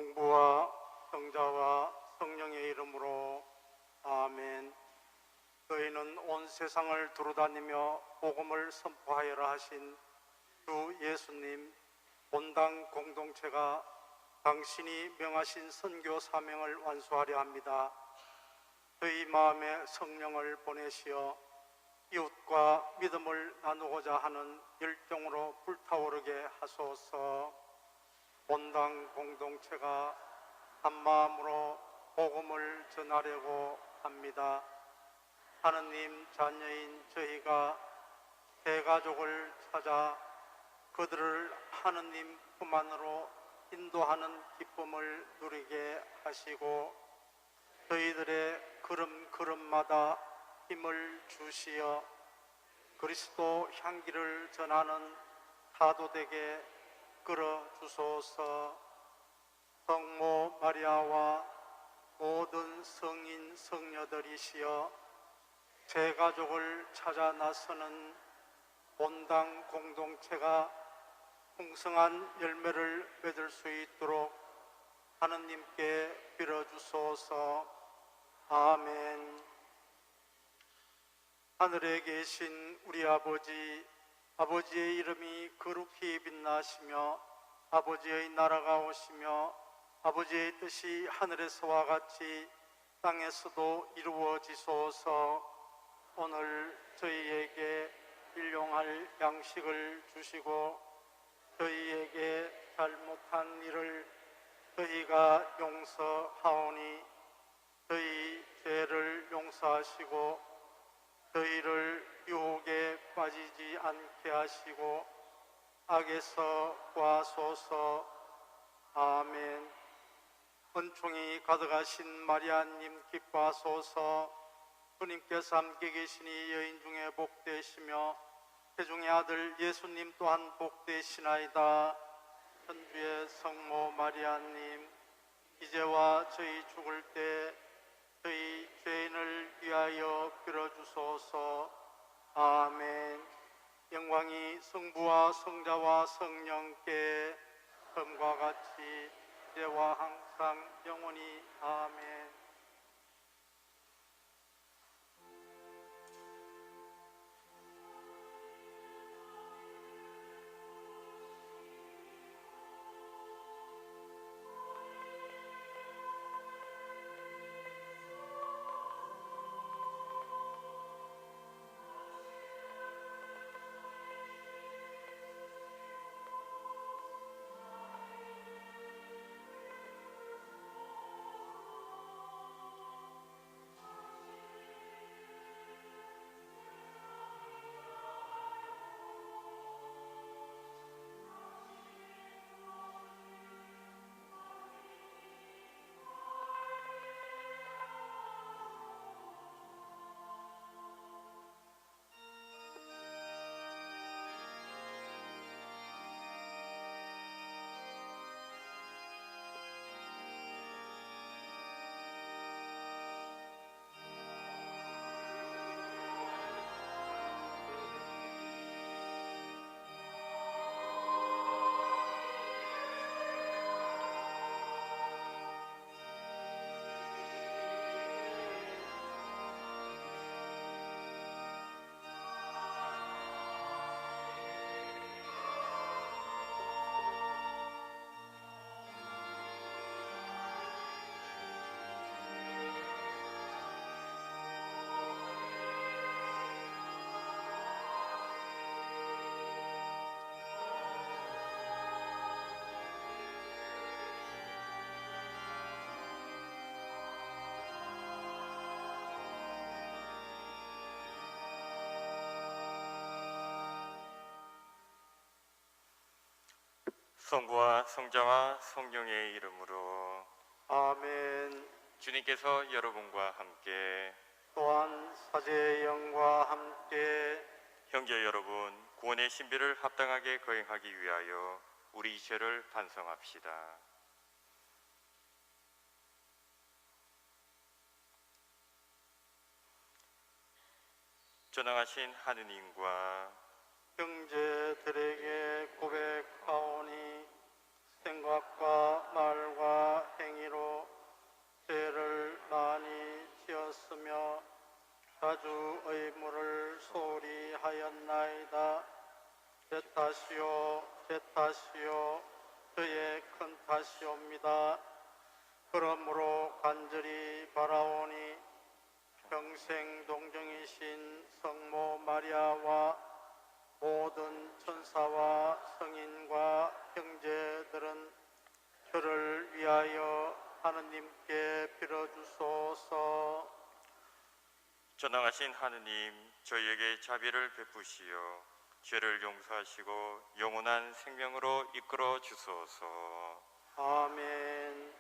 성부와 성자와 성령의 이름으로 아멘. 너희는 온 세상을 두루다니며 복음을 선포하여라 하신 주 예수님 본당 공동체가 당신이 명하신 선교 사명을 완수하려 합니다. 저희 마음에 성령을 보내시어 이웃과 믿음을 나누고자 하는 열정으로 불타오르게 하소서. 본당 공동체가 한마음으로 복음을 전하려고 합니다. 하느님 자녀인 저희가 대가족을 찾아 그들을 하느님 품 안으로 인도하는 기쁨을 누리게 하시고 저희들의 걸음걸음마다 힘을 주시어 그리스도 향기를 전하는 사도되게 끌어주소서. 성모 마리아와 모든 성인 성녀들이시여 제 가족을 찾아 나서는 본당 공동체가 풍성한 열매를 맺을 수 있도록 하느님께 빌어주소서. 아멘. 하늘에 계신 우리 아버지의 이름이 거룩히 빛나시며 아버지의 나라가 오시며 아버지의 뜻이 하늘에서와 같이 땅에서도 이루어지소서. 오늘 저희에게 일용할 양식을 주시고 저희에게 잘못한 일을 저희가 용서하오니 저희 죄를 용서하시고 저희를 유혹에 빠지지 않게 하시고 악에서 구하소서. 아멘. 은총이 가득하신 마리아님 기뻐하소서. 주님께서 함께 계시니 여인 중에 복되시며 태중의 아들 예수님 또한 복되시나이다. 천주의 성모 마리아님, 이제와 저희 죽을 때 저희 죄인을 위하여 빌어주소서. 아멘. 영광이 성부와 성자와 성령께 처음과 같이 이제와 항상 영원히 아멘. 성부와 성자와 성령의 이름으로 아멘. 주님께서 여러분과 함께 또한 사제의 영과 함께 형제 여러분, 구원의 신비를 합당하게 거행하기 위하여 우리 죄를 반성합시다. 전능하신 하느님과 형제들에게 고백하오니 생각과 말과 행위로 죄를 많이 지었으며 자주 의무를 소홀히 하였나이다. 제 탓이요 제 탓이요 저의 큰 탓이옵니다. 그러므로 간절히 바라오니 평생 동정이신 성모 마리아와 모든 천사와 성인과 형제들은 저를 위하여 하느님께 빌어주소서. 전능하신 하느님, 저희에게 자비를 베푸시어 죄를 용서하시고 영원한 생명으로 이끌어 주소서. 아멘.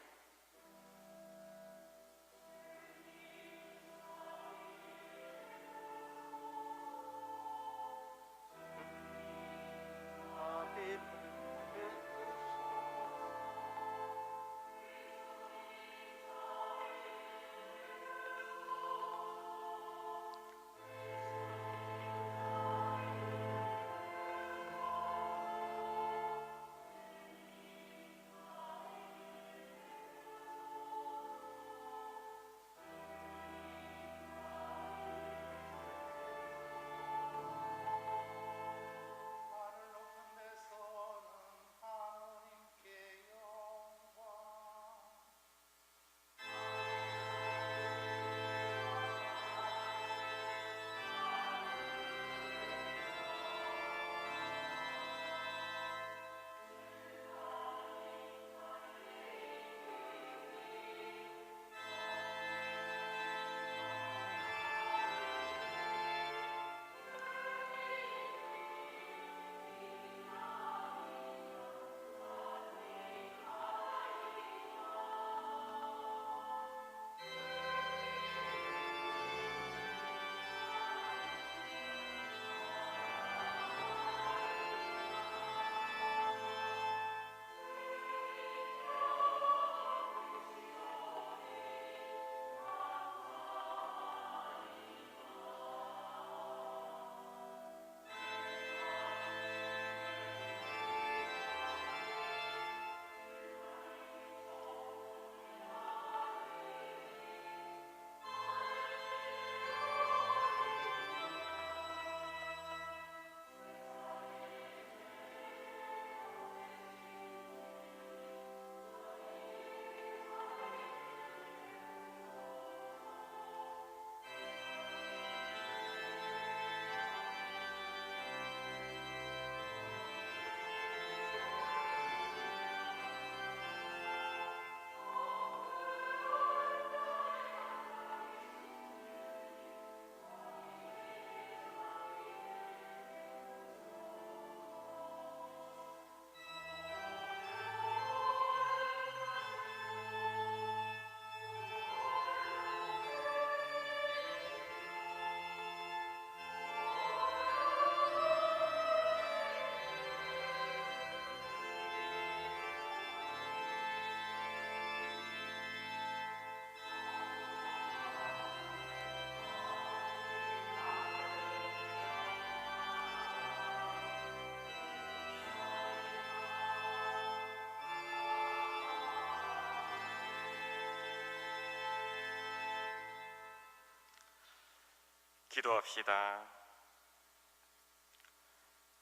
기도합시다.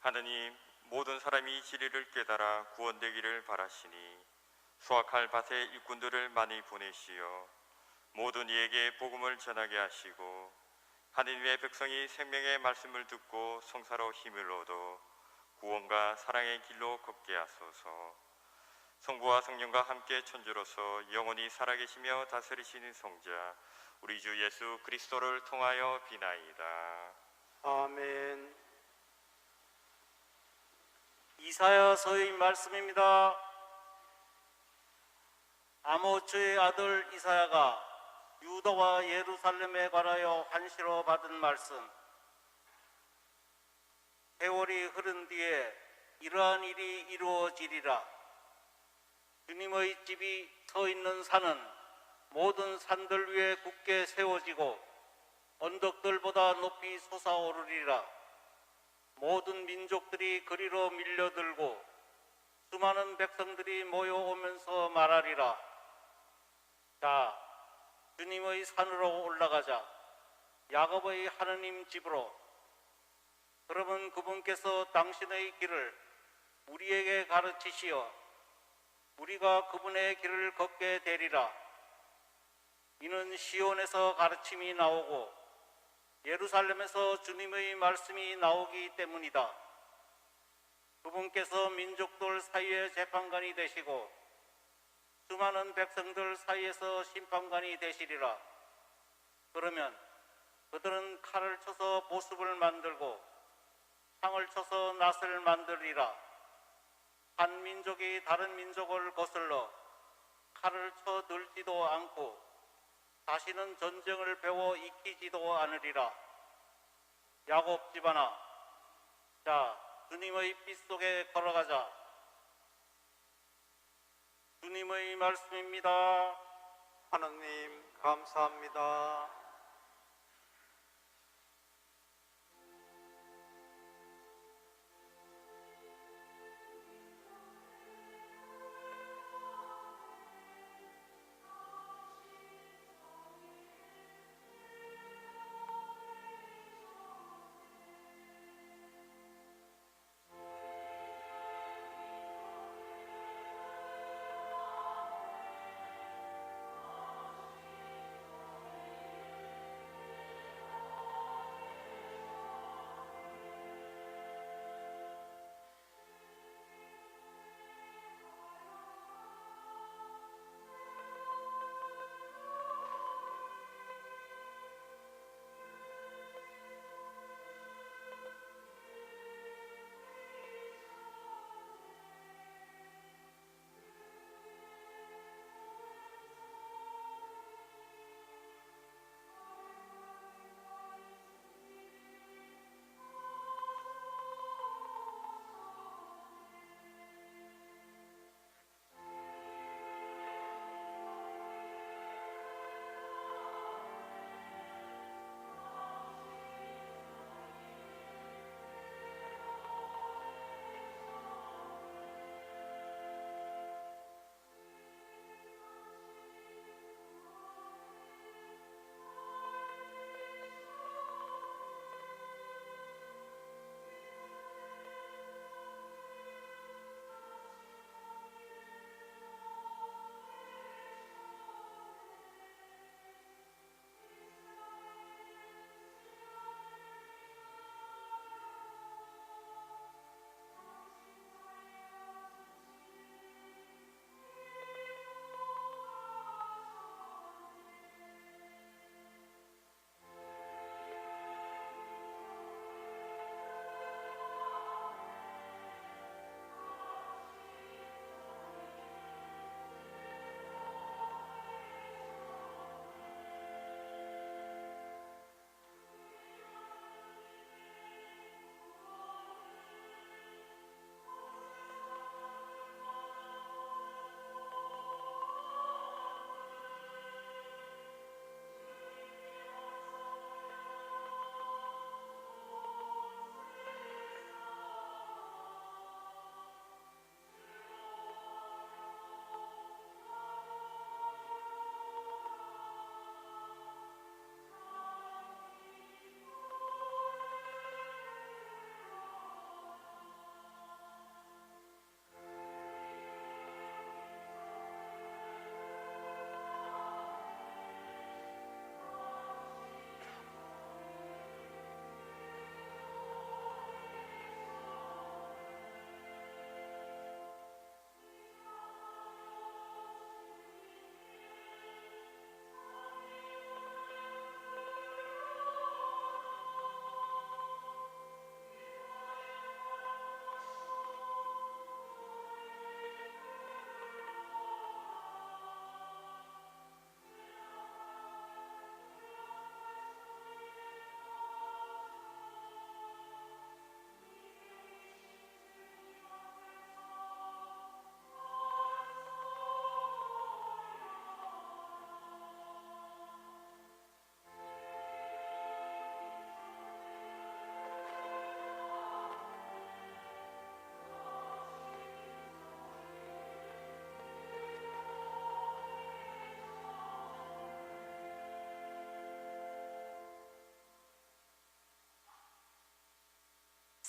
하느님, 모든 사람이 진리를 깨달아 구원되기를 바라시니 수확할 밭에 일꾼들을 많이 보내시어 모든 이에게 복음을 전하게 하시고 하느님의 백성이 생명의 말씀을 듣고 성사로 힘을 얻어 구원과 사랑의 길로 걷게 하소서. 성부와 성령과 함께 천주로서 영원히 살아계시며 다스리시는 성자 우리 주 예수 그리스도를 통하여 비나이다. 아멘. 이사야서의 말씀입니다. 아모츠의 아들 이사야가 유다와 예루살렘에 관하여 환시로 받은 말씀. 세월이 흐른 뒤에 이러한 일이 이루어지리라. 주님의 집이 서 있는 산은 모든 산들 위에 굳게 세워지고 언덕들보다 높이 솟아오르리라. 모든 민족들이 그리로 밀려들고 수많은 백성들이 모여오면서 말하리라. 자, 주님의 산으로 올라가자. 야곱의 하느님 집으로. 그러면 그분께서 당신의 길을 우리에게 가르치시어 우리가 그분의 길을 걷게 되리라. 이는 시온에서 가르침이 나오고 예루살렘에서 주님의 말씀이 나오기 때문이다. 그분께서 민족들 사이에 재판관이 되시고 수많은 백성들 사이에서 심판관이 되시리라. 그러면 그들은 칼을 쳐서 보습을 만들고 창을 쳐서 낫을 만들리라. 한 민족이 다른 민족을 거슬러 칼을 쳐 들지도 않고 다시는 전쟁을 배워 익히지도 않으리라. 야곱 집안아, 자, 주님의 빛 속에 걸어가자. 주님의 말씀입니다. 하느님 감사합니다.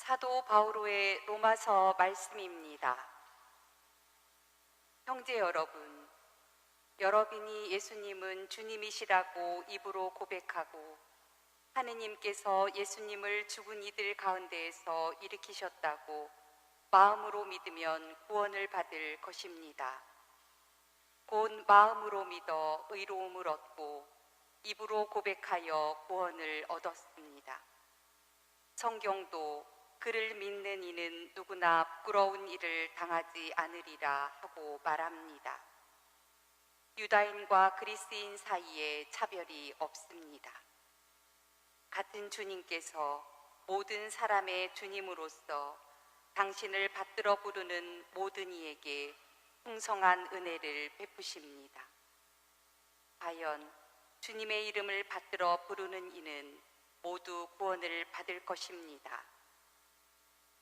사도 바오로의 로마서 말씀입니다. 형제 여러분, 여러분이 예수님은 주님이시라고 입으로 고백하고 하느님께서 예수님을 죽은 이들 가운데에서 일으키셨다고 마음으로 믿으면 구원을 받을 것입니다. 곧 마음으로 믿어 의로움을 얻고 입으로 고백하여 구원을 얻었습니다. 성경도 그를 믿는 이는 누구나 부끄러운 일을 당하지 않으리라 하고 말합니다. 유다인과 그리스인 사이에 차별이 없습니다. 같은 주님께서 모든 사람의 주님으로서 당신을 받들어 부르는 모든 이에게 풍성한 은혜를 베푸십니다. 과연 주님의 이름을 받들어 부르는 이는 모두 구원을 받을 것입니다.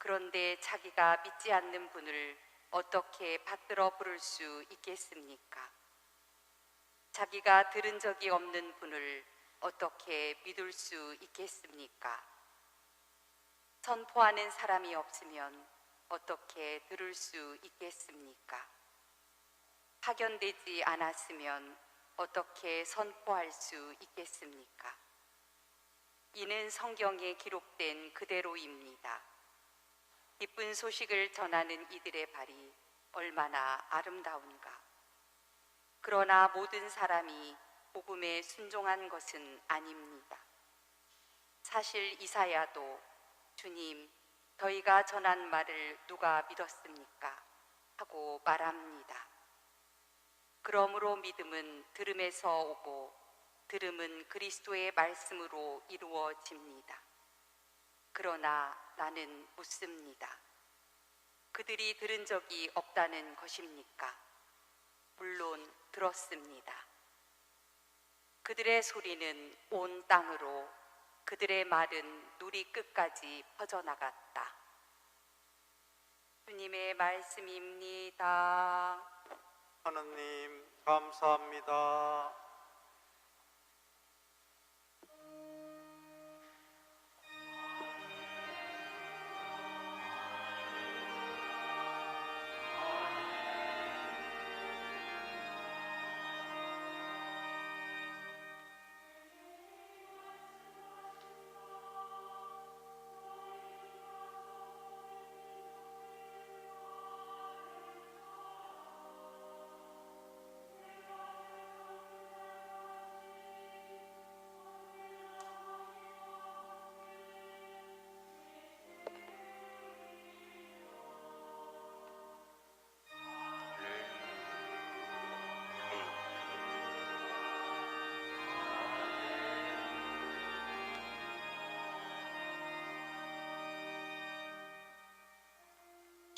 그런데 자기가 믿지 않는 분을 어떻게 받들어 부를 수 있겠습니까? 자기가 들은 적이 없는 분을 어떻게 믿을 수 있겠습니까? 선포하는 사람이 없으면 어떻게 들을 수 있겠습니까? 파견되지 않았으면 어떻게 선포할 수 있겠습니까? 이는 성경에 기록된 그대로입니다. 기쁜 소식을 전하는 이들의 발이 얼마나 아름다운가. 그러나 모든 사람이 복음에 순종한 것은 아닙니다. 사실 이사야도 주님, 저희가 전한 말을 누가 믿었습니까? 하고 말합니다. 그러므로 믿음은 들음에서 오고 들음은 그리스도의 말씀으로 이루어집니다. 그러나 나는 묻습니다. 그들이 들은 적이 없다는 것입니까? 물론 들었습니다. 그들의 소리는 온 땅으로, 그들의 말은 누리 끝까지 퍼져나갔다. 주님의 말씀입니다. 하느님 감사합니다.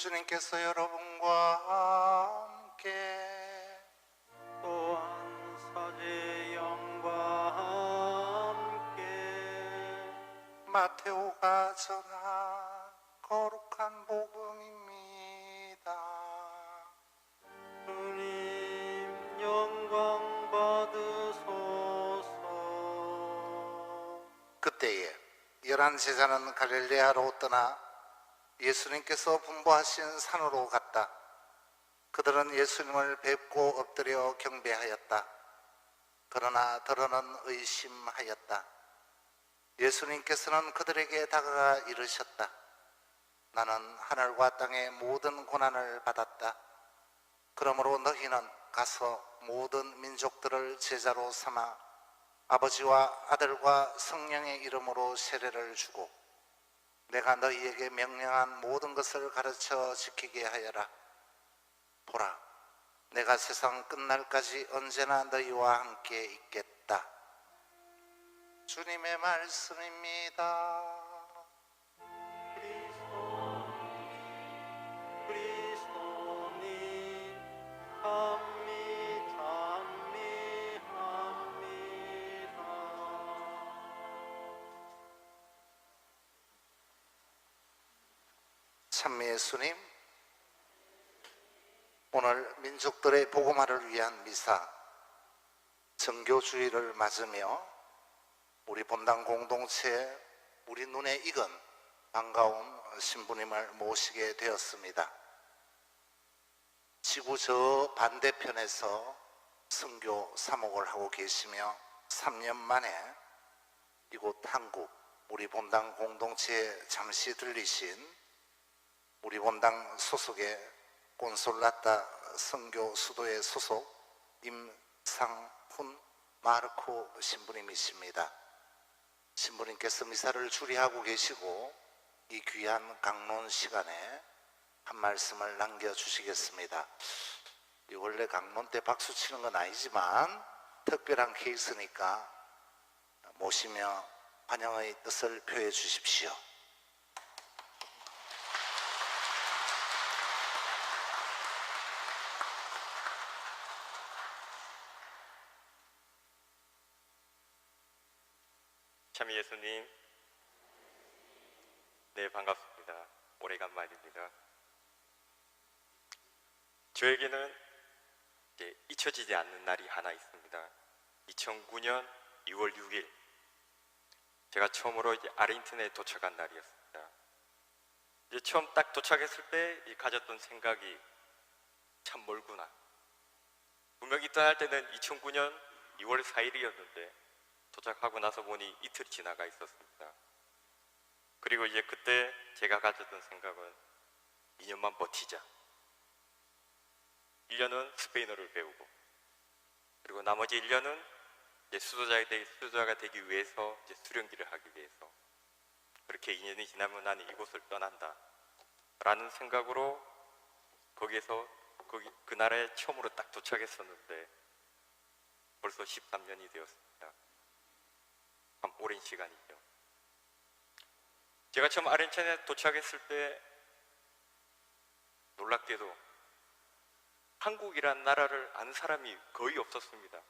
주님께서 여러분과 함께 또한 사제 영과 함께 마테오가 전한 거룩한 복음입니다. 주님 영광 받으소서. 그때에 11 제자는 갈릴레아로 떠나 예수님께서 분부하신 산으로 갔다. 그들은 예수님을 뵙고 엎드려 경배하였다. 그러나 더러는 의심하였다. 예수님께서는 그들에게 다가가 이르셨다. 나는 하늘과 땅의 모든 고난을 받았다. 그러므로 너희는 가서 모든 민족들을 제자로 삼아 아버지와 아들과 성령의 이름으로 세례를 주고 내가 너희에게 명령한 모든 것을 가르쳐 지키게 하여라. 보라, 내가 세상 끝날까지 언제나 너희와 함께 있겠다. 주님의 말씀입니다. 그리스도님 합니다. 참 예수님, 오늘 민족들의 복음화를 위한 미사 정교주의를 맞으며 우리 본당 공동체, 우리 눈에 익은 반가운 신부님을 모시게 되었습니다. 지구 저 반대편에서 선교 사목을 하고 계시며 3년 만에 이곳 한국 우리 본당 공동체에 잠시 들리신 우리 본당 소속의 콘솔라타 선교 수도의 소속 임상훈 마르코 신부님이십니다. 신부님께서 미사를 주리하고 계시고 이 귀한 강론 시간에 한 말씀을 남겨주시겠습니다. 원래 강론 때 박수 치는 건 아니지만 특별한 케이스니까 모시며 환영의 뜻을 표해 주십시오. 참 예수님, 네, 반갑습니다. 오래간만입니다. 저에게는 이제 잊혀지지 않는 날이 하나 있습니다. 2009년 2월 6일 제가 처음으로 이제 아르헨티나에 도착한 날이었습니다. 이제 처음 딱 도착했을 때 가졌던 생각이 참 멀구나. 분명히 떠날 때는 2009년 2월 4일이었는데 도착하고 나서 보니 이틀 지나가 있었습니다. 그리고 이제 그때 제가 가졌던 생각은 2년만 버티자. 1년은 스페인어를 배우고, 그리고 나머지 1년은 이제 수도자가 되기 위해서 이제 수련기를 하기 위해서, 그렇게 2년이 지나면 나는 이곳을 떠난다 라는 생각으로 거기에서 그 나라에 처음으로 딱 도착했었는데 벌써 13년이 되었습니다. 참 오랜 시간이죠. 제가 처음 아르헨티나에 도착했을 때 놀랍게도 한국이란 나라를 아는 사람이 거의 없었습니다.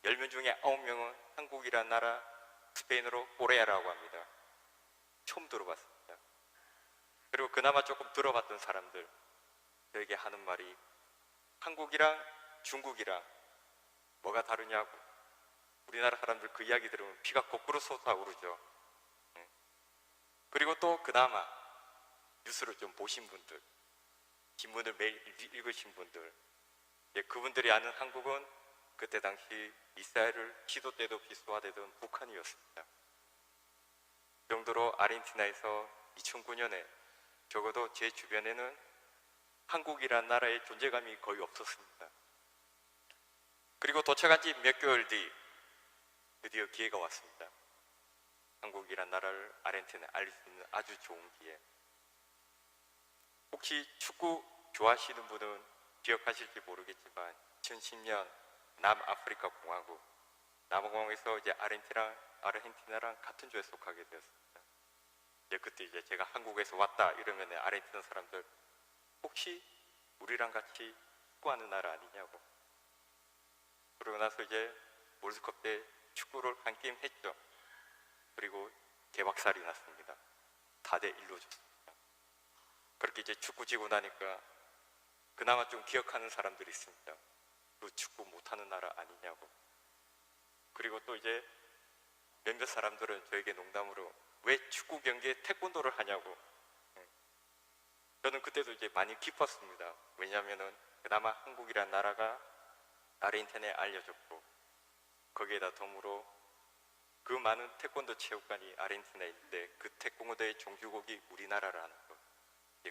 10명 중에 9명은 한국이란 나라 스페인어로 꼬레아라고 합니다. 처음 들어봤습니다. 그리고 그나마 조금 들어봤던 사람들, 저에게 하는 말이 한국이랑 중국이랑 뭐가 다르냐고. 우리나라 사람들 그 이야기 들으면 피가 거꾸로 솟아오르죠. 그리고 또 그나마 뉴스를 좀 보신 분들, 신문을 매일 읽으신 분들, 그분들이 아는 한국은 그때 당시 미사일을 시도 때도 없이 쏘아대던 북한이었습니다. 그 정도로 아르헨티나에서 2009년에 적어도 제 주변에는 한국이란 나라의 존재감이 거의 없었습니다. 그리고 도착한 지 몇 개월 뒤 드디어 기회가 왔습니다. 한국이란 나라를 아르헨티나에 알릴 수 있는 아주 좋은 기회. 혹시 축구 좋아하시는 분은 기억하실지 모르겠지만 2010년 남아프리카 공화국, 남아공화국에서 이제 아르헨티나랑 같은 조에 속하게 되었습니다. 그때 이제 제가 한국에서 왔다 이러면 아르헨티나 사람들 혹시 우리랑 같이 축구하는 나라 아니냐고. 그러고 나서 이제 월드컵 때 축구를 한 게임 했죠. 그리고 개박살이 났습니다. 4대1로 졌습니다. 그렇게 이제 축구 지고 나니까 그나마 좀 기억하는 사람들이 있습니다. 그 축구 못하는 나라 아니냐고. 그리고 또 이제 몇몇 사람들은 저에게 농담으로 왜 축구 경기에 태권도를 하냐고. 저는 그때도 이제 많이 기뻤습니다. 왜냐하면은 그나마 한국이란 나라가 아르헨티나에 알려졌고, 거기에다 더불어 그 많은 태권도 체육관이 아르헨티나에 있는데 그 태권도의 종주국이 우리나라라는 것,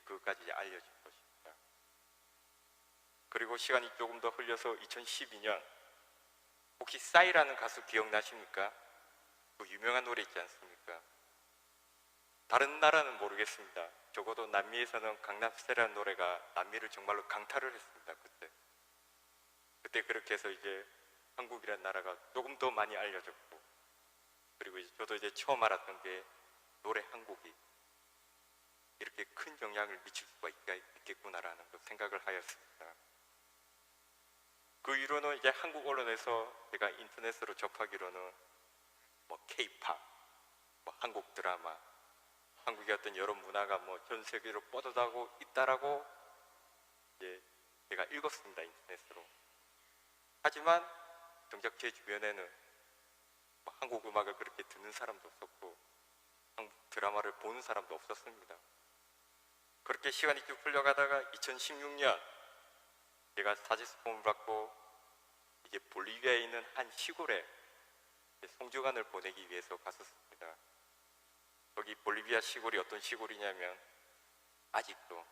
그것까지 이제 알려진 것입니다. 그리고 시간이 조금 더 흘려서 2012년, 혹시 싸이라는 가수 기억나십니까? 그 유명한 노래 있지 않습니까? 다른 나라는 모르겠습니다. 적어도 남미에서는 강남스타일이라는 노래가 남미를 정말로 강타를 했습니다. 그때 그렇게 해서 이제 한국이라는 나라가 조금 더 많이 알려졌고, 그리고 이제 저도 이제 처음 알았던 게 노래 한 곡이 이렇게 큰 영향을 미칠 수가 있겠구나라는 생각을 하였습니다. 그 이후로는 이제 한국 언론에서 제가 인터넷으로 접하기로는 뭐 K-팝, 뭐 한국 드라마, 한국의 어떤 여러 문화가 뭐 전 세계로 뻗어나가고 있다라고 이제 제가 읽었습니다, 인터넷으로. 하지만 정작 제 주변에는 뭐 한국 음악을 그렇게 듣는 사람도 없었고, 한국 드라마를 보는 사람도 없었습니다. 그렇게 시간이 쭉 흘러가다가 2016년 제가 사직수품을 받고 이제 볼리비아에 있는 한 시골에 송주간을 보내기 위해서 갔었습니다. 거기 볼리비아 시골이 어떤 시골이냐면 아직도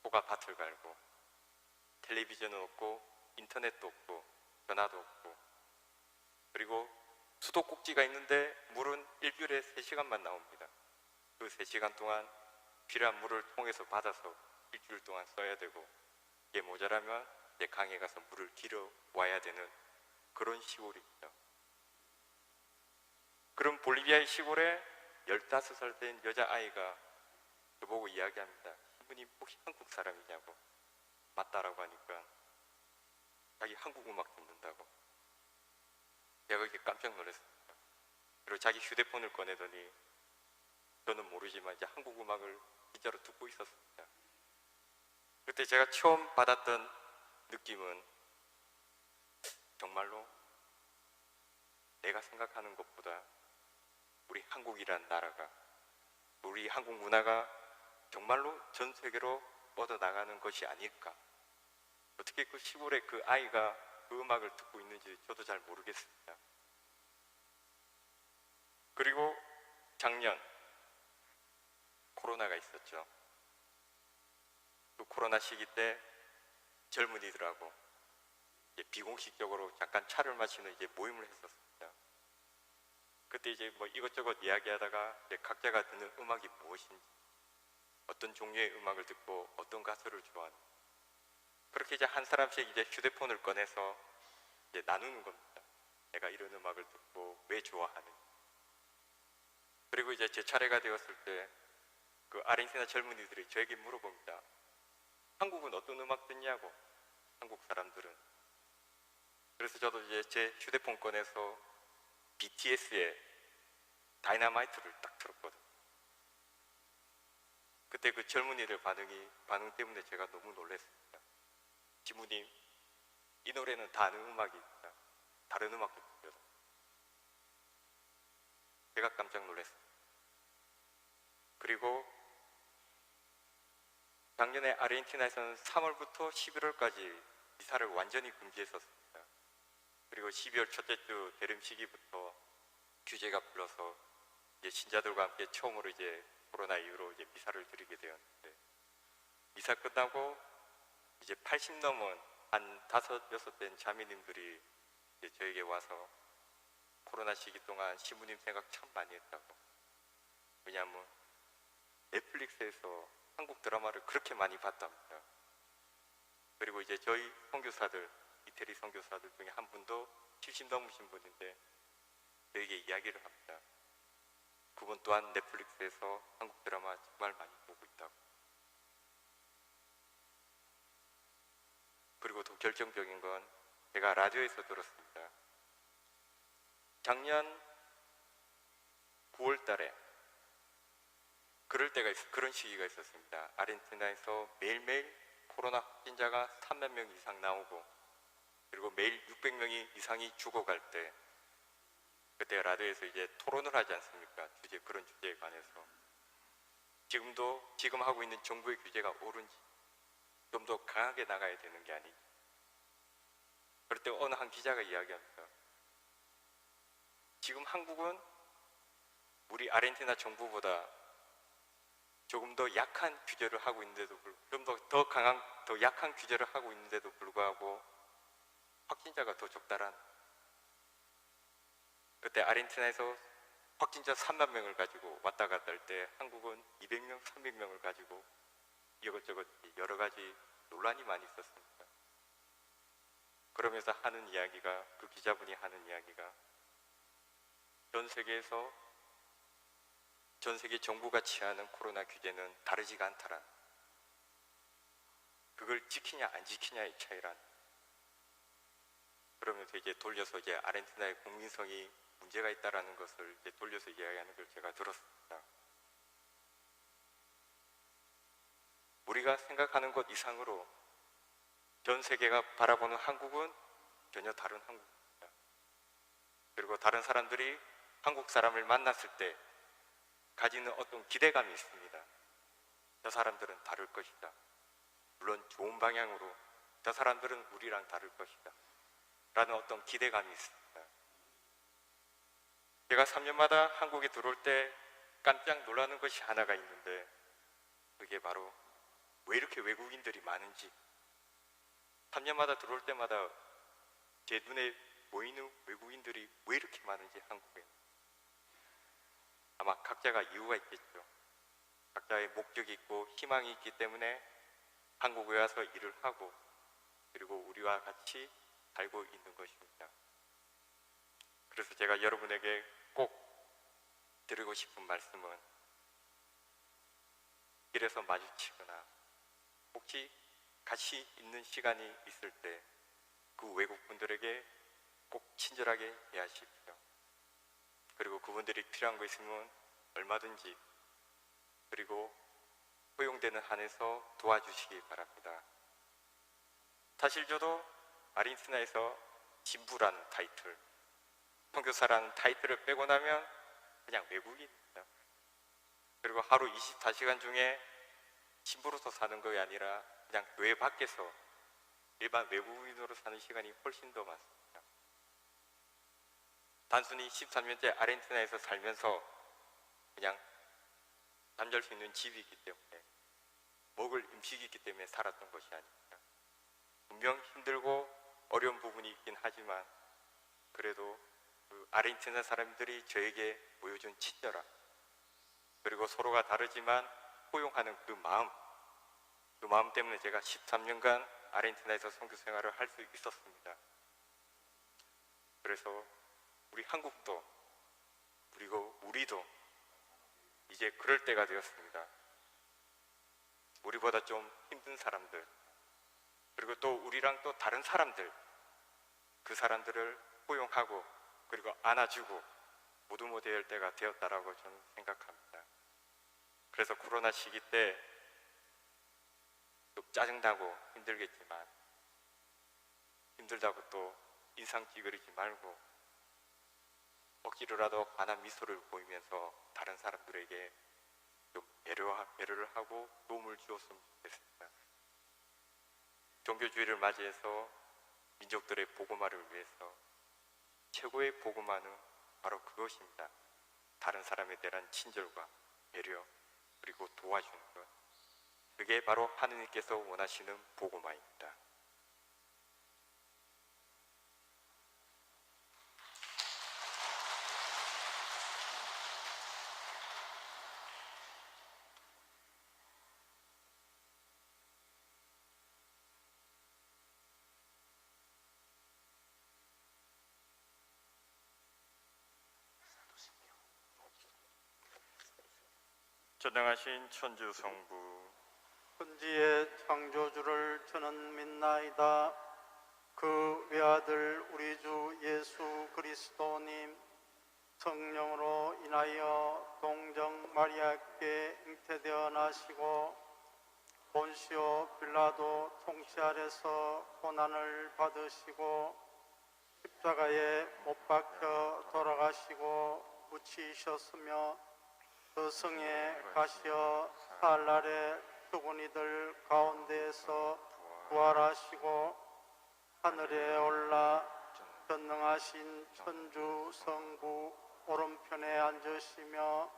소가 밭을 갈고 텔레비전은 없고 인터넷도 없고 전화도 없고 그리고 수도꼭지가 있는데 물은 일주일에 3시간만 나옵니다. 그 3시간 동안 필요한 물을 통해서 받아서 일주일 동안 써야 되고 이게 모자라면 이제 강에 가서 물을 길어 와야 되는 그런 시골입니다. 그럼 볼리비아의 시골에 15살 된 여자아이가 저보고 이야기합니다. 신부님 혹시 한국 사람이냐고. 맞다라고 하니까 자기 한국 음악 듣는다고. 제가 그렇게 깜짝 놀랐습니다. 그리고 자기 휴대폰을 꺼내더니 저는 모르지만 이제 한국 음악을 진짜로 듣고 있었습니다. 그때 제가 처음 받았던 느낌은 정말로 내가 생각하는 것보다 우리 한국이란 나라가, 우리 한국 문화가 정말로 전 세계로 뻗어나가는 것이 아닐까. 어떻게 그 시골에 그 아이가 그 음악을 듣고 있는지 저도 잘 모르겠습니다. 그리고 작년 코로나가 있었죠. 그 코로나 시기 때 젊은이들하고 이제 비공식적으로 잠깐 차를 마시는 이제 모임을 했었습니다. 그때 이제 뭐 이것저것 이야기하다가 이제 각자가 듣는 음악이 무엇인지, 어떤 종류의 음악을 듣고 어떤 가수를 좋아하는지, 그렇게 이제 한 사람씩 이제 휴대폰을 꺼내서 이제 나누는 겁니다. 내가 이런 음악을 듣고 왜 좋아하는지. 그리고 이제 제 차례가 되었을 때 그 아르헨티나 젊은이들이 저에게 물어봅니다. 한국은 어떤 음악 듣냐고, 한국 사람들은. 그래서 저도 이제 제 휴대폰 꺼내서 BTS의 다이너마이트를 딱 들었거든요. 그때 그 젊은이들 반응 때문에 제가 너무 놀랐습니다. 지무님, 이 노래는 다른 음악입니다. 다른 음악도 들려요. 제가 깜짝 놀랐습니다. 그리고 작년에 아르헨티나에서는 3월부터 11월까지 미사를 완전히 금지했었습니다. 그리고 12월 첫째 주 대름 시기부터 규제가 풀려서 이제 신자들과 함께 처음으로 이제 코로나 이후로 이제 미사를 드리게 되었는데, 미사 끝나고 이제 80 넘은 한 5, 6된 자매님들이 이제 저에게 와서 코로나 시기 동안 시부님 생각 참 많이 했다고. 왜냐하면 넷플릭스에서 한국 드라마를 그렇게 많이 봤답니다. 그리고 이제 저희 선교사들, 이태리 선교사들 중에 한 분도 70 넘으신 분인데 저에게 이야기를 합니다. 그분 또한 넷플릭스에서 한국 드라마 정말 많이 보고 있다고. 그리고 더 결정적인 건 제가 라디오에서 들었습니다. 작년 9월 달에 그런 시기가 있었습니다. 아르헨티나에서 매일매일 코로나 확진자가 3만 명 이상 나오고 그리고 매일 600명이 이상이 죽어갈 때 그때 라디오에서 이제 토론을 하지 않습니까? 그런 주제에 관해서. 지금 하고 있는 정부의 규제가 옳은지 좀 더 강하게 나가야 되는 게 아닌지. 그럴 때 어느 한 기자가 이야기합니다. 지금 한국은 우리 아르헨티나 정부보다 조금 더 약한 규제를 하고 있는데도 좀 더 약한 규제를 하고 있는데도 불구하고 확진자가 더 적다란. 그때 아르헨티나에서 확진자 3만 명을 가지고 왔다 갔다 할 때 한국은 200명, 300명을 가지고 이것저것 여러 가지 논란이 많이 있었습니다. 그러면서 그 기자분이 하는 이야기가 전 세계 정부가 취하는 코로나 규제는 다르지가 않다라. 그걸 지키냐 안 지키냐의 차이란. 그러면서 이제 돌려서 이제 아르헨티나의 국민성이 문제가 있다라는 것을 이제 돌려서 이야기하는 걸 제가 들었습니다. 우리가 생각하는 것 이상으로 전 세계가 바라보는 한국은 전혀 다른 한국입니다. 그리고 다른 사람들이 한국 사람을 만났을 때 가지는 어떤 기대감이 있습니다. 저 사람들은 다를 것이다. 물론 좋은 방향으로 저 사람들은 우리랑 다를 것이다. 라는 어떤 기대감이 있습니다. 제가 3년마다 한국에 들어올 때 깜짝 놀라는 것이 하나가 있는데 그게 바로 왜 이렇게 외국인들이 많은지 3년마다 들어올 때마다 제 눈에 보이는 외국인들이 왜 이렇게 많은지 한국에 아마 각자가 이유가 있겠죠. 각자의 목적이 있고 희망이 있기 때문에 한국에 와서 일을 하고 그리고 우리와 같이 살고 있는 것입니다. 그래서 제가 여러분에게 꼭 드리고 싶은 말씀은 길에서 마주치거나 혹시 같이 있는 시간이 있을 때 그 외국분들에게 꼭 친절하게 대하십시오. 그리고 그분들이 필요한 거 있으면 얼마든지 그리고 허용되는 한에서 도와주시기 바랍니다. 사실 저도 아르헨티나에서 진부라는 타이틀, 선교사라는 타이틀을 빼고 나면 그냥 외국인입니다. 그리고 하루 24시간 중에 진부로서 사는 것이 아니라 그냥 교회 밖에서 일반 외국인으로 사는 시간이 훨씬 더 많습니다. 단순히 13년째 아르헨티나에서 살면서 그냥 잠잘 수 있는 집이 있기 때문에 먹을 음식이 있기 때문에 살았던 것이 아닙니다. 분명 힘들고 어려운 부분이 있긴 하지만 그래도 그 아르헨티나 사람들이 저에게 보여준 친절함 그리고 서로가 다르지만 포용하는 그 마음 때문에 제가 13년간 아르헨티나에서 선교 생활을 할 수 있었습니다. 그래서 우리 한국도 그리고 우리도 이제 그럴 때가 되었습니다. 우리보다 좀 힘든 사람들 그리고 또 우리랑 또 다른 사람들 그 사람들을 포용하고 그리고 안아주고 모두 될 때가 되었다라고 저는 생각합니다. 그래서 코로나 시기 때 좀 짜증나고 힘들겠지만 힘들다고 또 인상 찌그리지 말고 억지로라도 환한 미소를 보이면서 다른 사람들에게 좀 배려를 하고 도움을 주었으면 좋겠습니다. 종교주의를 맞이해서 민족들의 복음화를 위해서 최고의 복음화는 바로 그것입니다. 다른 사람에 대한 친절과 배려 그리고 도와주는 것 그게 바로 하느님께서 원하시는 복음화입니다. 전능하신 천주 성부 천지의 창조주를 저는 믿나이다. 그 외아들 우리 주 예수 그리스도님 성령으로 인하여 동정 마리아께 잉태되어 나시고 본시오 빌라도 통치 아래서 고난을 받으시고 십자가에 못 박혀 돌아가시고 묻히셨으며 그 성에 가시어 사흘날에 죽은 이들 가운데에서 부활하시고 하늘에 올라 전능하신 천주 성부 오른편에 앉으시며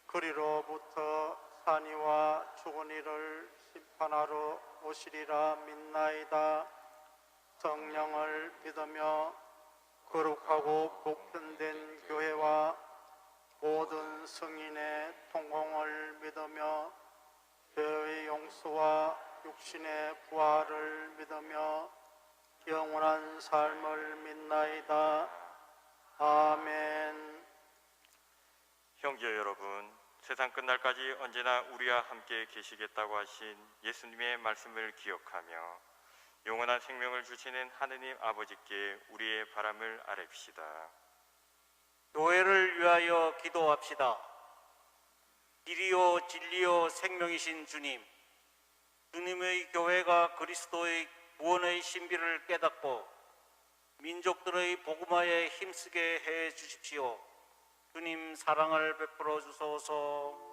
그리로부터 산이와 죽은 이를 심판하러 오시리라 믿나이다. 성령을 믿으며 거룩하고 복편된 교회와 모든 성인의 통공을 믿으며 죄의 용서와 육신의 부활을 믿으며 영원한 삶을 믿나이다. 아멘. 형제 여러분, 세상 끝날까지 언제나 우리와 함께 계시겠다고 하신 예수님의 말씀을 기억하며 영원한 생명을 주시는 하느님 아버지께 우리의 바람을 아뢰읍시다. 교회를 위하여 기도합시다. 길이요 진리요 생명이신 주님, 주님의 교회가 그리스도의 구원의 신비를 깨닫고 민족들의 복음화에 힘쓰게 해 주십시오. 주님 사랑을 베풀어 주소서.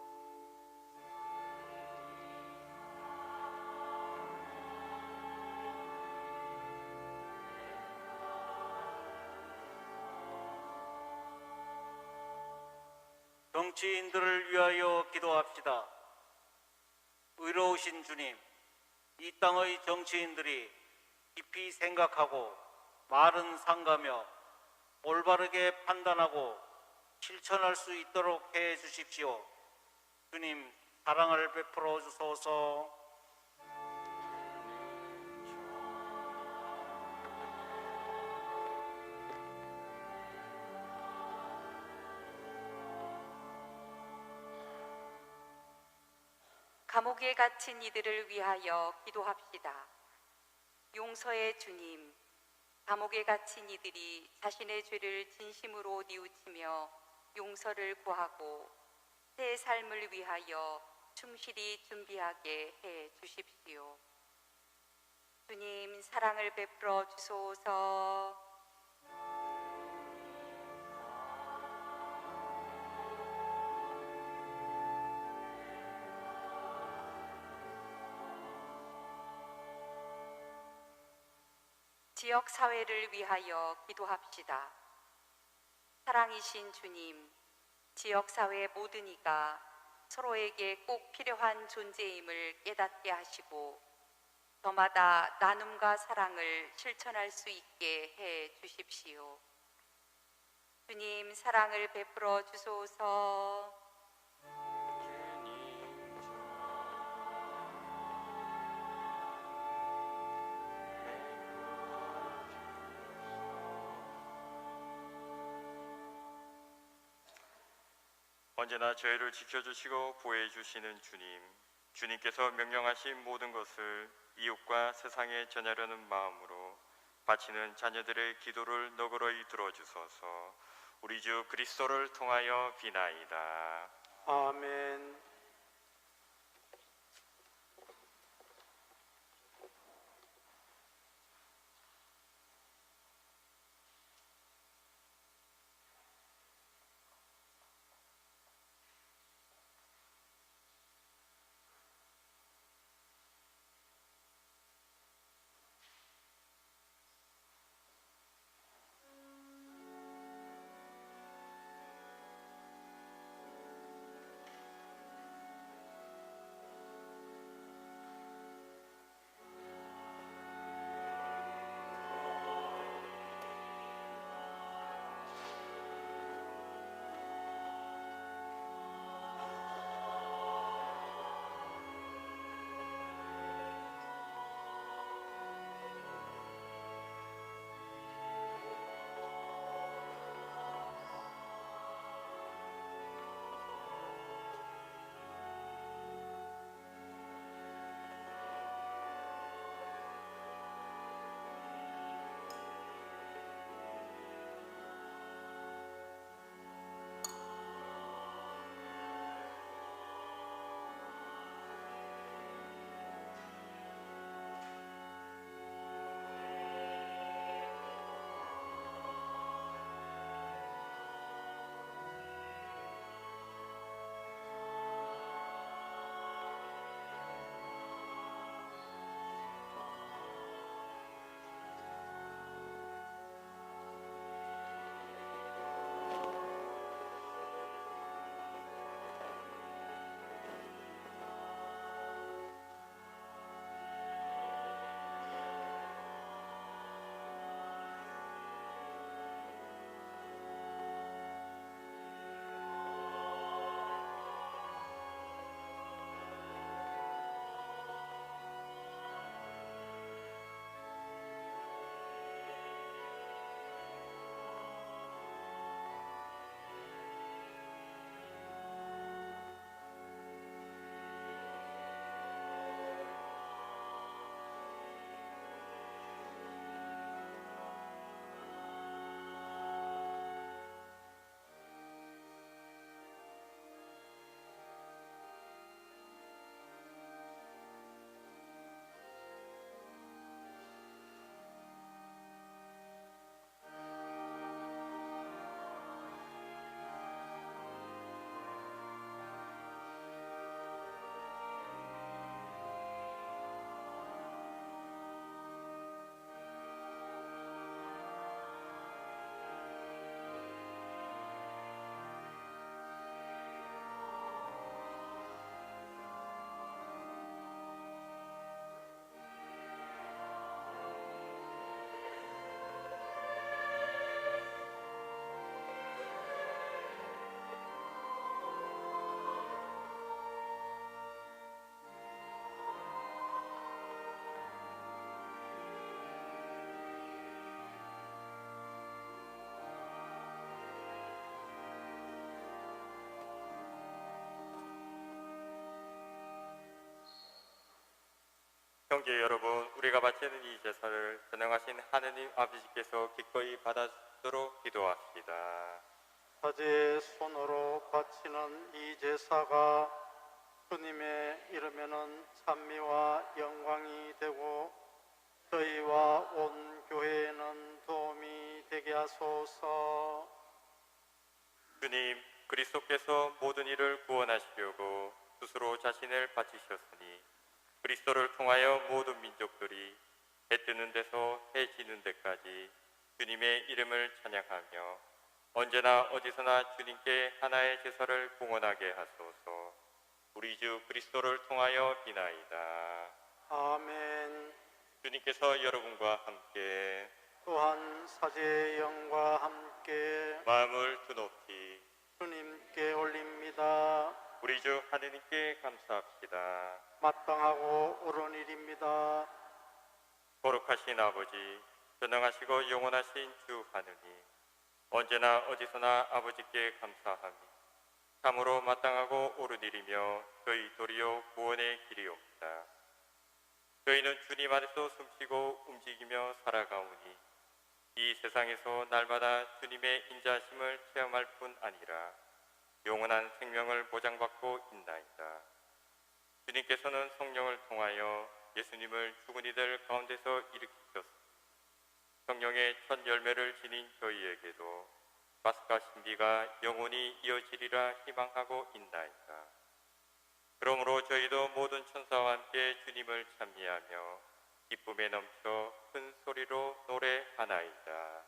정치인들을 위하여 기도합시다. 의로우신 주님, 이 땅의 정치인들이 깊이 생각하고 바른 상가며 올바르게 판단하고 실천할 수 있도록 해 주십시오. 주님 사랑을 베풀어 주소서. 감옥에 갇힌 이들을 위하여 기도합시다. 용서의 주님, 감옥에 갇힌 이들이 자신의 죄를 진심으로 뉘우치며 용서를 구하고 새 삶을 위하여 충실히 준비하게 해 주십시오. 주님 사랑을 베풀어 주소서. 지역 사회를 위하여 기도합시다. 사랑이신 주님, 지역 사회 모든 이가 서로에게 꼭 필요한 존재임을 깨닫게 하시고 저마다 나눔과 사랑을 실천할 수 있게 해 주십시오. 주님 사랑을 베풀어 주소서. 언제나 저희를 지켜주시고 보호해주시는 주님, 주님께서 명령하신 모든 것을 이웃과 세상에 전하려는 마음으로 바치는 자녀들의 기도를 너그러이 들어주소서. 우리 주 그리스도를 통하여 비나이다. 아멘. 형제 여러분, 우리가 바치는 이 제사를 전능하신 하느님 아버지께서 기꺼이 받아주도록 기도합시다. 사제의 손으로 바치는 이 제사가 주님의 이름에는 찬미와 영광이 되고 저희와 온 교회에는 도움이 되게 하소서. 주님, 그리스도께서 모든 일을 구원하시려고 스스로 자신을 바치셨으니 그리스도를 통하여 모든 민족들이 해 뜨는 데서 해 지는 데까지 주님의 이름을 찬양하며 언제나 어디서나 주님께 하나의 제사를 봉헌하게 하소서. 우리 주 그리스도를 통하여 비나이다. 아멘. 주님께서 여러분과 함께 또한 사제의 영과 함께 마음을 두높이 주님께 올립니다. 우리 주 하느님께 감사합시다. 마땅하고 옳은 일입니다. 거룩하신 아버지, 전능하시고 영원하신 주 하느님, 언제나 어디서나 아버지께 감사하며 참으로 마땅하고 옳은 일이며 저희 도리어 구원의 길이옵니다. 저희는 주님 안에서 숨쉬고 움직이며 살아가오니 이 세상에서 날마다 주님의 인자하심을 체험할 뿐 아니라 영원한 생명을 보장받고 있나이다. 주님께서는 성령을 통하여 예수님을 죽은 이들 가운데서 일으키셨으니 성령의 첫 열매를 지닌 저희에게도 파스카 신비가 영원히 이어지리라 희망하고 있나이다. 그러므로 저희도 모든 천사와 함께 주님을 찬미하며 기쁨에 넘쳐 큰 소리로 노래하나이다.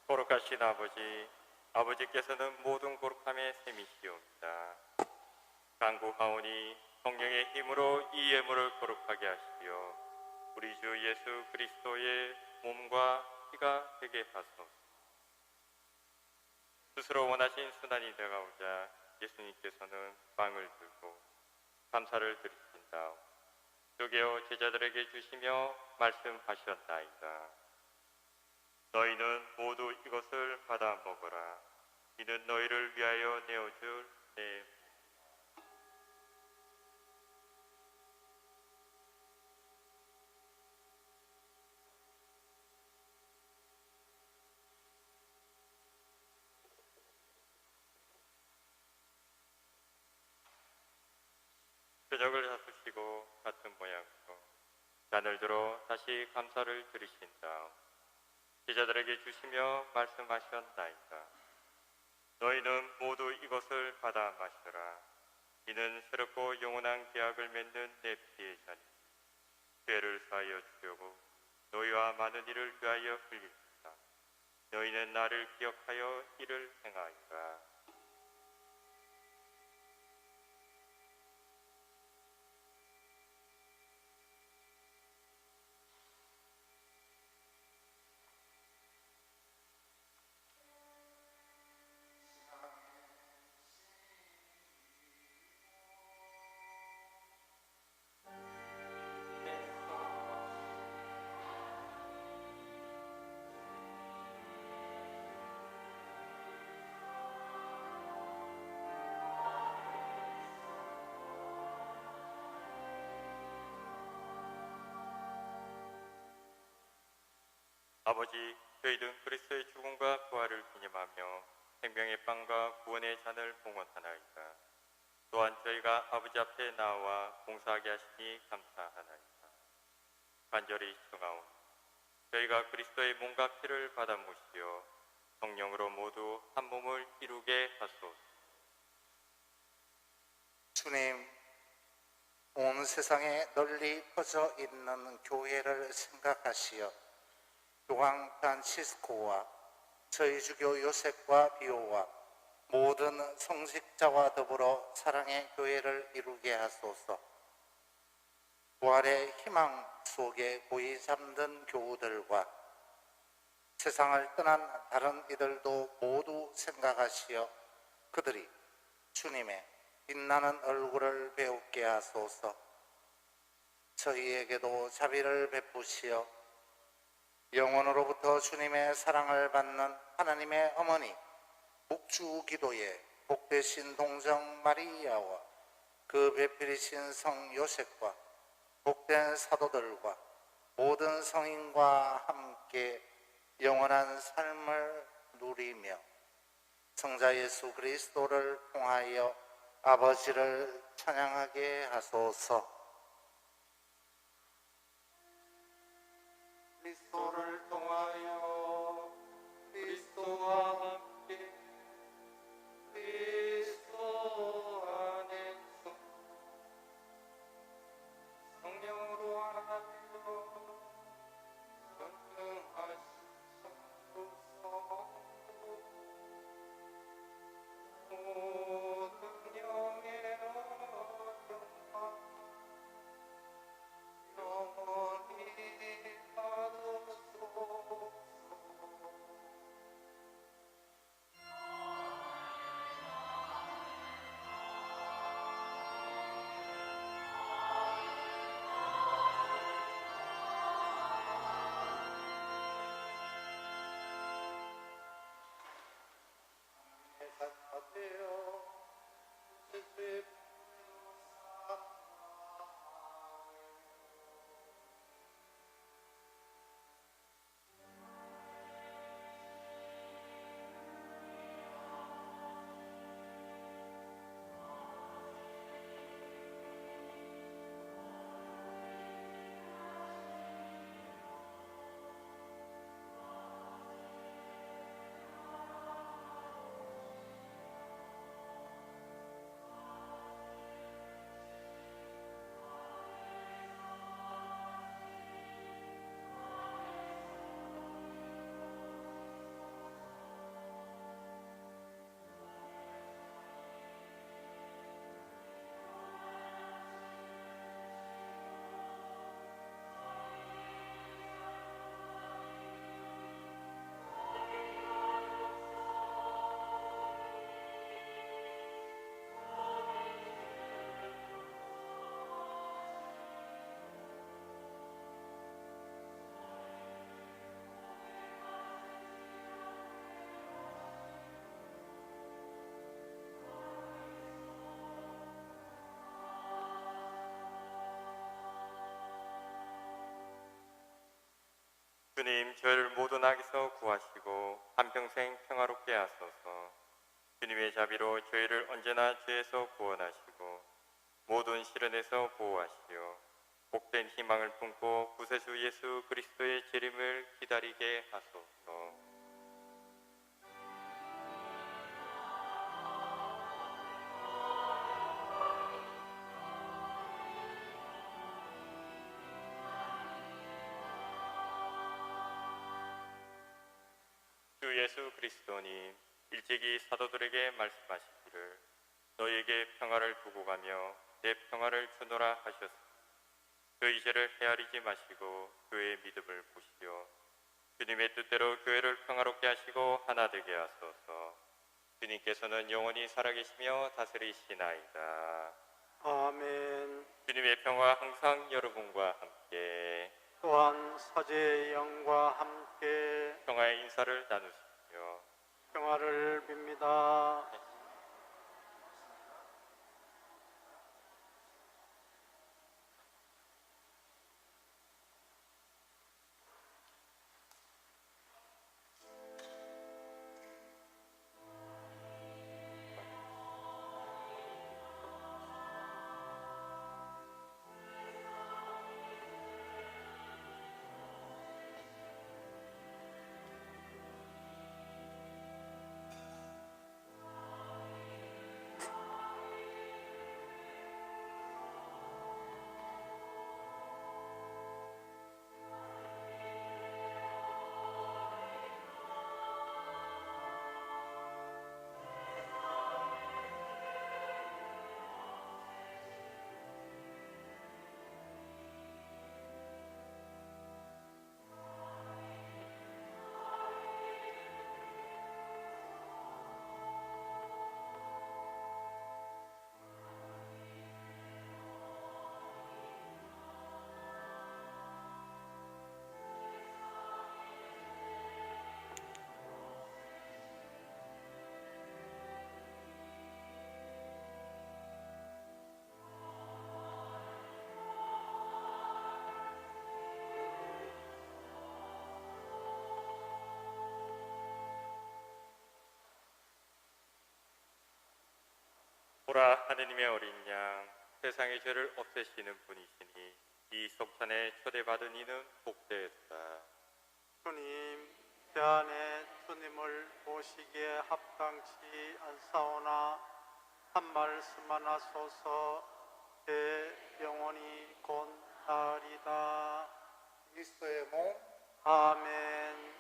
거룩하신 아버지, 아버지께서는 모든 거룩함의 셈이시옵니다. 간구하오니 성령의 힘으로 이 예물을 거룩하게 하시며 우리 주 예수 그리스도의 몸과 피가 되게 하소서. 스스로 원하신 순환이 되가오자 예수님께서는 빵을 들고 감사를 드리신 다음 쪼개어 제자들에게 주시며 말씀하셨나이다. 너희는 모두 이것을 받아 먹어라. 이는 너희를 위하여 내어줄 내 저녁을 잡수시고 같은 모양으로 잔을 들어 다시 감사를 드리신 다음 제자들에게 주시며 말씀하셨나이다. 너희는 모두 이것을 받아 마셔라. 이는 새롭고 영원한 계약을 맺는 내 피의 잔이 죄를 사하여 주려고 너희와 많은 이를 위하여 흘립니다. 너희는 나를 기억하여 이를 행하리라. 아버지, 저희는 그리스도의 죽음과 부활을 기념하며 생명의 빵과 구원의 잔을 봉헌하나이다. 또한 저희가 아버지 앞에 나와 봉사하게 하시니 감사하나이다. 간절히 청하오니 저희가 그리스도의 몸과 피를 받아 모시어 성령으로 모두 한 몸을 이루게 하소서. 주님, 온 세상에 널리 퍼져 있는 교회를 생각하시어 교황 프란치스코와 저희 주교 요셉과 비오와 모든 성직자와 더불어 사랑의 교회를 이루게 하소서. 부활의 희망 속에 고이 잠든 교우들과 세상을 떠난 다른 이들도 모두 생각하시어 그들이 주님의 빛나는 얼굴을 배우게 하소서. 저희에게도 자비를 베푸시어 영원으로부터 주님의 사랑을 받는 하나님의 어머니 복주 기도의 복되신 동정 마리아와 그 배필이신 성 요셉과 복된 사도들과 모든 성인과 함께 영원한 삶을 누리며 성자 예수 그리스도를 통하여 아버지를 찬양하게 하소서. 그리스도를 통하여 그리스도와 함께 그리스도 안에서 성령으로 하나님으로 전능하시소서. 모든 영의 영광 영원히 받으소서. 사되어 예수의 주님, 저희를 모든 악에서 구하시고 한평생 평화롭게 하소서. 주님의 자비로 저희를 언제나 죄에서 구원하시고 모든 시련에서 보호하시어 복된 희망을 품고 구세주 예수 그리스도의 재림을 기다리게 하소서. 주 예수 그리스도님, 일찍이 사도들에게 말씀하시기를 너희에게 평화를 두고 가며 내 평화를 주노라 하셨으니 저희 죄를 헤아리지 마시고 교회의 믿음을 보시어 주님의 뜻대로 교회를 평화롭게 하시고 하나 되게 하소서. 주님께서는 영원히 살아계시며 다스리시나이다. 아멘. 주님의 평화 항상 여러분과 함께. 또한 사제의 영과 함께 평화의 인사를 나누시며 평화를 빕니다. 보라 하느님의 어린 양 세상의 죄를 없애시는 분이시니 이 속찬에 초대받은 이는 복되었다. 주님, 제 안에 주님을 모시기에 합당치 않사오나 한 말씀 하나소서. 제 영혼이 곧 나으리다. 그리스도의 몸 아멘.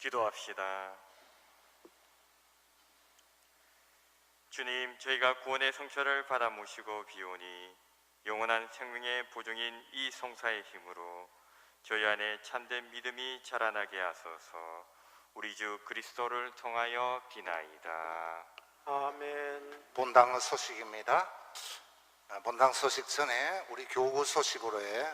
기도합시다. 주님, 저희가 구원의 성취를 받아 모시고 비오니 영원한 생명의 보증인 이 성사의 힘으로 저희 안에 참된 믿음이 자라나게 하소서. 우리 주 그리스도를 통하여 비나이다. 아멘. 본당 소식입니다. 본당 소식 전에 우리 교구 소식으로의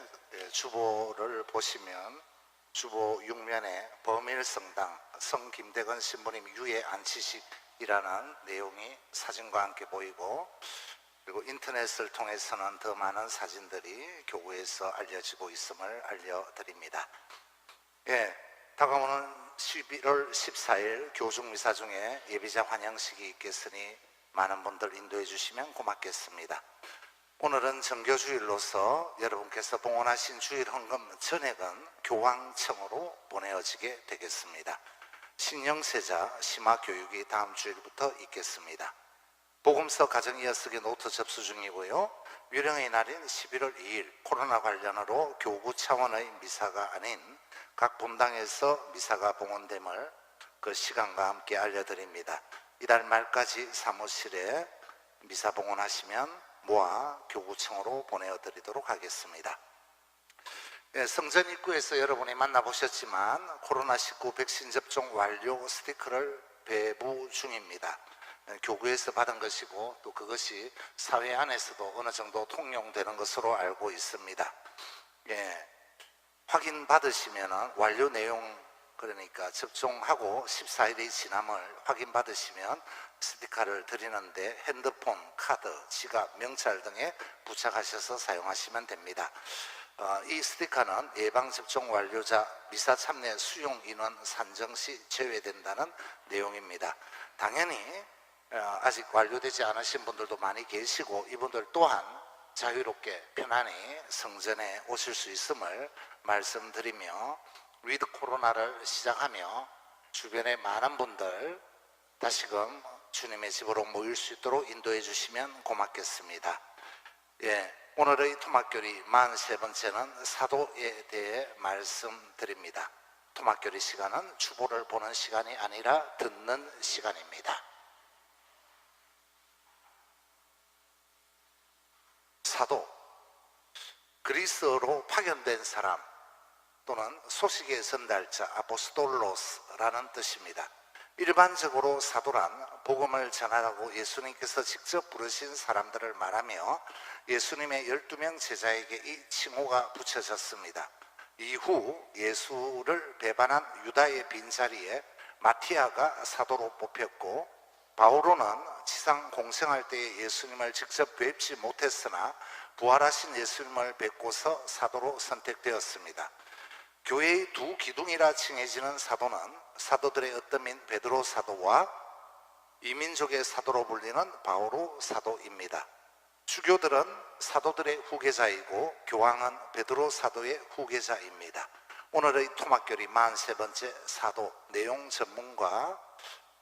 주보를 보시면 주보 6면에 범일성당 성 김대건 신부님 유해 안치식이라는 내용이 사진과 함께 보이고, 그리고 인터넷을 통해서는 더 많은 사진들이 교구에서 알려지고 있음을 알려드립니다. 다가오는 11월 14일 교중미사 중에 예비자 환영식이 있겠으니 많은 분들 인도해 주시면 고맙겠습니다. 오늘은 정교주일로서 여러분께서 봉헌하신 주일 헌금 전액은 교황청으로 보내어지게 되겠습니다. 신영세자 심화교육이 다음 주일부터 있겠습니다. 복음서 가정 이어쓰기 노트 접수 중이고요. 유령의 날인 11월 2일 코로나 관련으로 교구 차원의 미사가 아닌 각 본당에서 미사가 봉헌됨을 그 시간과 함께 알려드립니다. 이달 말까지 사무실에 미사 봉헌하시면 모아 교구청으로 보내드리도록 하겠습니다. 성전 입구에서 여러분이 만나보셨지만 코로나19 백신 접종 완료 스티커를 배부 중입니다. 교구에서 받은 것이고 또 그것이 사회 안에서도 어느 정도 통용되는 것으로 알고 있습니다. 확인 받으시면 완료 내용, 그러니까 접종하고 14일이 지남을 확인 받으시면 스티커를 드리는데 핸드폰, 카드, 지갑, 명찰 등에 부착하셔서 사용하시면 됩니다. 이 스티커는 예방접종 완료자 미사 참여 수용 인원 산정 시 제외된다는 내용입니다. 당연히 아직 완료되지 않으신 분들도 많이 계시고 이분들 또한 자유롭게 편안히 성전에 오실 수 있음을 말씀드리며, 위드 코로나를 시작하며 주변의 많은 분들 다시금 주님의 집으로 모일 수 있도록 인도해 주시면 고맙겠습니다. 오늘의 토막교리 43번째는 사도에 대해 말씀드립니다. 토막교리 시간은 주보를 보는 시간이 아니라 듣는 시간입니다. 사도, 그리스어로 파견된 사람 또는 소식의 전달자, 아포스톨로스라는 뜻입니다. 일반적으로 사도란 복음을 전하라고 예수님께서 직접 부르신 사람들을 말하며 예수님의 12명 제자에게 이 칭호가 붙여졌습니다. 이후 예수를 배반한 유다의 빈자리에 마티아가 사도로 뽑혔고, 바오로는 지상 공생할 때에 예수님을 직접 뵙지 못했으나 부활하신 예수님을 뵙고서 사도로 선택되었습니다. 교회의 두 기둥이라 칭해지는 사도는 사도들의 어떠민 베드로 사도와 이민족의 사도로 불리는 바오로 사도입니다. 주교들은 사도들의 후계자이고 교황은 베드로 사도의 후계자입니다. 오늘의 토막교리 43번째 사도 내용 전문과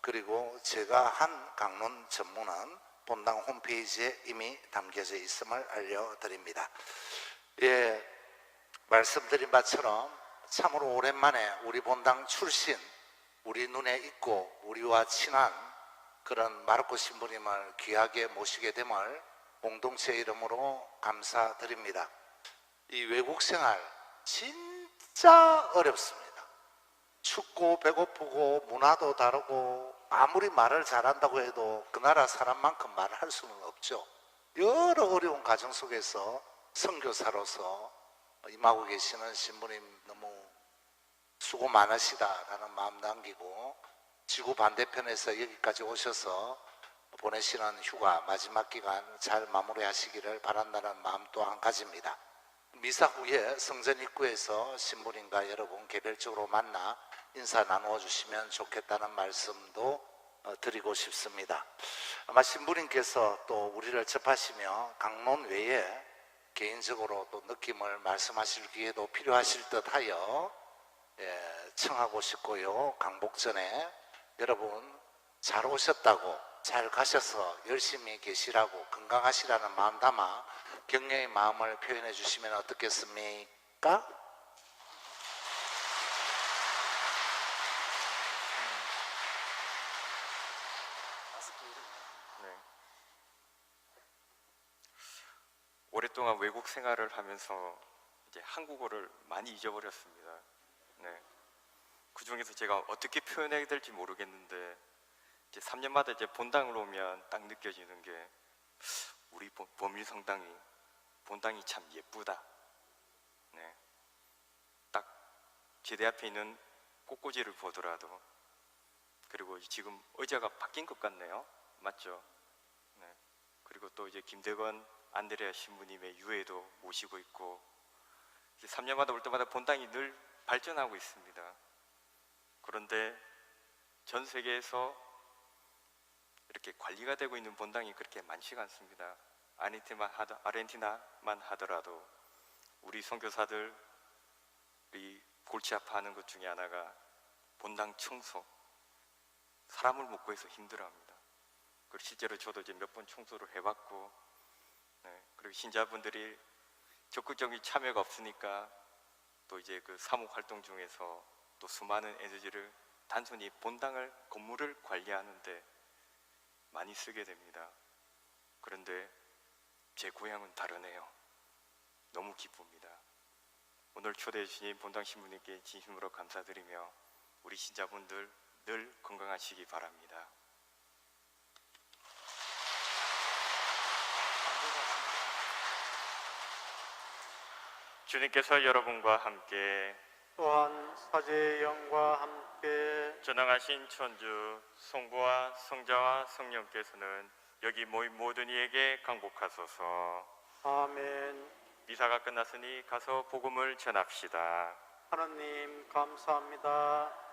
그리고 제가 한 강론 전문은 본당 홈페이지에 이미 담겨져 있음을 알려드립니다. 말씀드린 바처럼 참으로 오랜만에 우리 본당 출신, 우리 눈에 익고 우리와 친한 그런 마르코 신부님을 귀하게 모시게 됨을 공동체 이름으로 감사드립니다. 이 외국 생활 진짜 어렵습니다. 춥고 배고프고 문화도 다르고 아무리 말을 잘한다고 해도 그 나라 사람만큼 말을 할 수는 없죠. 여러 어려운 과정 속에서 선교사로서 임하고 계시는 신부님 너무 수고 많으시다라는 마음 남기고, 지구 반대편에서 여기까지 오셔서 보내시는 휴가 마지막 기간 잘 마무리하시기를 바란다는 마음 또한 가집니다. 미사 후에 성전 입구에서 신부님과 여러분 개별적으로 만나 인사 나누어 주시면 좋겠다는 말씀도 드리고 싶습니다. 아마 신부님께서 또 우리를 접하시며 강론 외에 개인적으로 또 느낌을 말씀하실 기회도 필요하실 듯하여 청하고 싶고요. 강복 전에 여러분 잘 오셨다고, 잘 가셔서 열심히 계시라고, 건강하시라는 마음 담아 격려의 마음을 표현해 주시면 어떻겠습니까? 오랫동안 외국 생활을 하면서 이제 한국어를 많이 잊어버렸습니다. 네. 그 중에서 제가 어떻게 표현해야 될지 모르겠는데 이제 3년마다 이제 본당을 오면 딱 느껴지는 게 우리 본당이 참 예쁘다. 네. 딱 제대 앞에 있는 꽃꽂이를 보더라도, 그리고 지금 의자가 바뀐 것 같네요. 맞죠? 네. 그리고 또 이제 김대건 안드레아 신부님의 유해도 모시고 있고, 3년마다 올 때마다 본당이 늘 발전하고 있습니다. 그런데 전 세계에서 이렇게 관리가 되고 있는 본당이 그렇게 많지가 않습니다. 아르헨티나만 하더라도 우리 선교사들이 골치 아파하는 것 중에 하나가 본당 청소. 사람을 못 구해서 힘들어합니다. 그리고 실제로 저도 이제 몇 번 청소를 해봤고, 네, 그리고 신자분들이 적극적인 참여가 없으니까 또 이제 그 사목 활동 중에서 또 수많은 에너지를 단순히 본당을, 건물을 관리하는데 많이 쓰게 됩니다. 그런데 제 고향은 다르네요. 너무 기쁩니다. 오늘 초대해 주신 본당 신부님께 진심으로 감사드리며 우리 신자분들 늘 건강하시기 바랍니다. 주님께서 여러분과 함께 또한 사제의 영과 함께 전능하신 천주 성부와 성자와 성령께서는 여기 모인 모든 이에게 강복하소서. 아멘. 미사가 끝났으니 가서 복음을 전합시다. 하느님 감사합니다.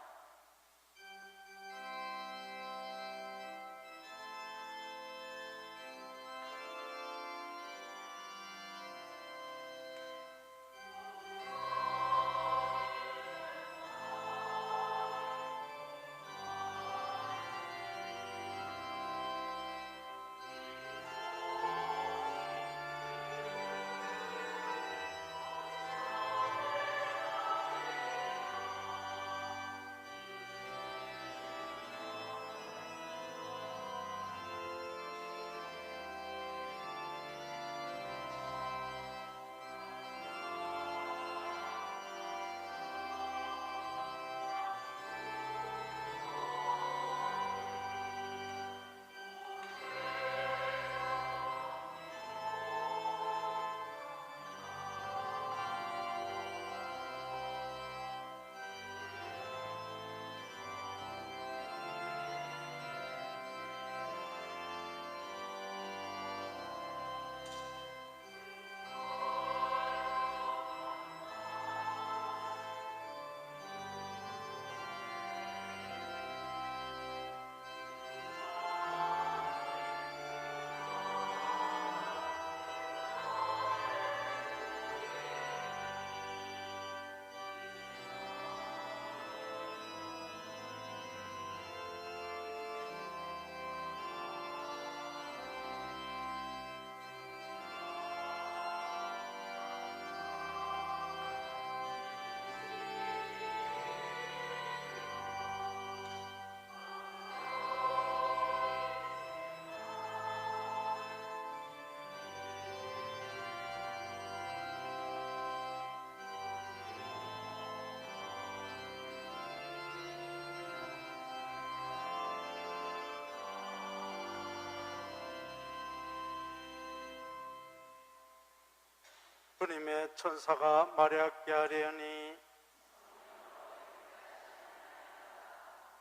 주님의 천사가 마리아께 아뢰니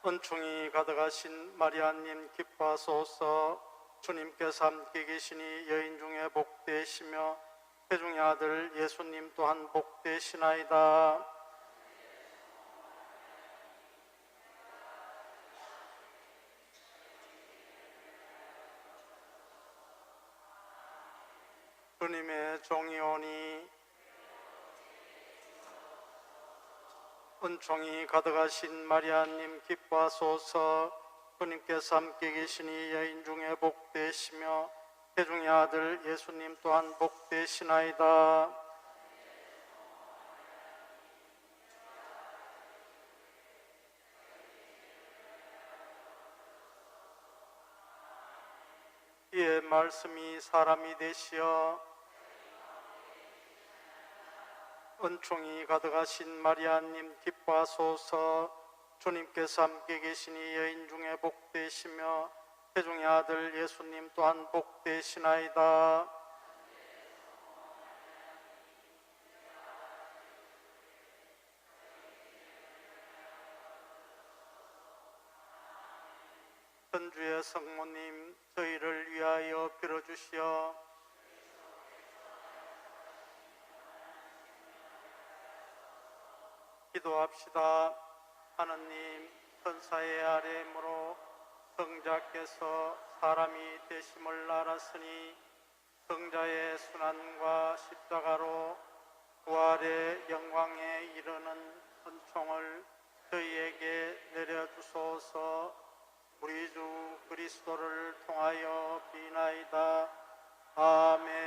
은총이 가득하신 마리아님 기뻐하소서. 주님께서 함께 계시니 여인 중에 복되시며 태중의 아들 예수님 또한 복되시나이다. 주님의 종이 오니 은총이 가득하신 마리아님 기뻐하소서. 주님께서 함께 계시니 여인 중에 복되시며 태중의 아들 예수님 또한 복되시나이다. 이에 말씀이 사람이 되시어 은총이 가득하신 마리아님 기뻐하소서. 주님께서 함께 계시니 여인 중에 복되시며 태중의 아들 예수님 또한 복되시나이다. 천주의 성모님, 저희를 위하여 빌어주시어. 기도합시다. 하느님, 천사의 아뢰므로 성자께서 사람이 되심을 알았으니 성자의 순환과 십자가로 부활의 영광에 이르는 은총을 저희에게 내려주소서. 우리 주 그리스도를 통하여 비나이다. 아멘.